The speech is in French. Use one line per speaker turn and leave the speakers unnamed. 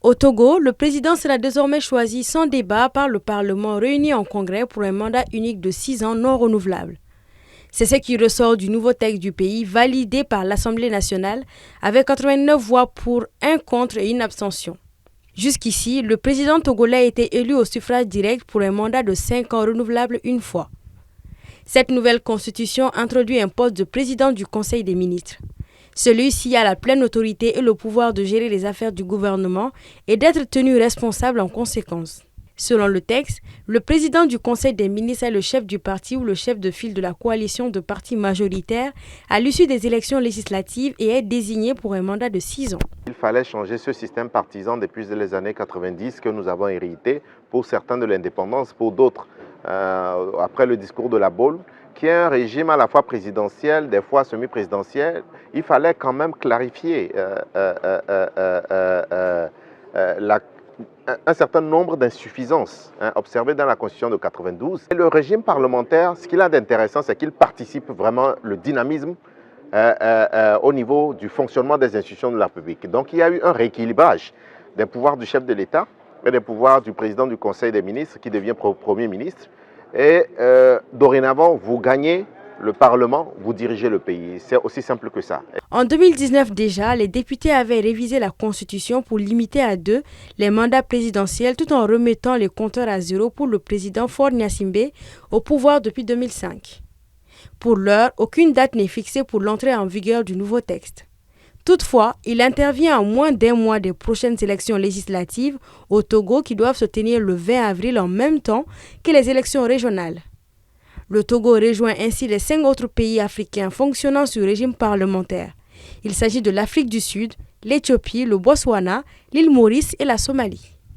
Au Togo, le président sera désormais choisi sans débat par le Parlement réuni en congrès pour un mandat unique de 6 ans non renouvelable. C'est ce qui ressort du nouveau texte du pays validé par l'Assemblée nationale avec 89 voix pour, 1 contre et 1 abstention. Jusqu'ici, le président togolais a été élu au suffrage direct pour un mandat de 5 ans renouvelable une fois. Cette nouvelle constitution introduit un poste de président du Conseil des ministres. Celui-ci a la pleine autorité et le pouvoir de gérer les affaires du gouvernement et d'être tenu responsable en conséquence. Selon le texte, le président du Conseil des ministres est le chef du parti ou le chef de file de la coalition de partis majoritaires à l'issue des élections législatives et est désigné pour un mandat de 6 ans.
Il fallait changer ce système partisan depuis les années 90 que nous avons hérité, pour certains de l'indépendance, pour d'autres, après le discours de la Baule, qui est un régime à la fois présidentiel, des fois semi-présidentiel. Il fallait quand même clarifier un certain nombre d'insuffisances observées dans la Constitution de 92. Et le régime parlementaire, ce qu'il a d'intéressant, c'est qu'il participe vraiment le dynamisme au niveau du fonctionnement des institutions de la République. Donc il y a eu un rééquilibrage des pouvoirs du chef de l'État et des pouvoirs du président du Conseil des ministres qui devient Premier ministre. Et dorénavant, vous gagnez le Parlement, vous dirigez le pays. C'est aussi simple que ça.
En 2019 déjà, les députés avaient révisé la Constitution pour limiter à 2 les mandats présidentiels tout en remettant les compteurs à 0 pour le président Faure Gnassingbé au pouvoir depuis 2005. Pour l'heure, aucune date n'est fixée pour l'entrée en vigueur du nouveau texte. Toutefois, il intervient en moins d'1 mois des prochaines élections législatives au Togo qui doivent se tenir le 20 avril en même temps que les élections régionales. Le Togo rejoint ainsi les 5 autres pays africains fonctionnant sur régime parlementaire. Il s'agit de l'Afrique du Sud, l'Éthiopie, le Botswana, l'île Maurice et la Somalie.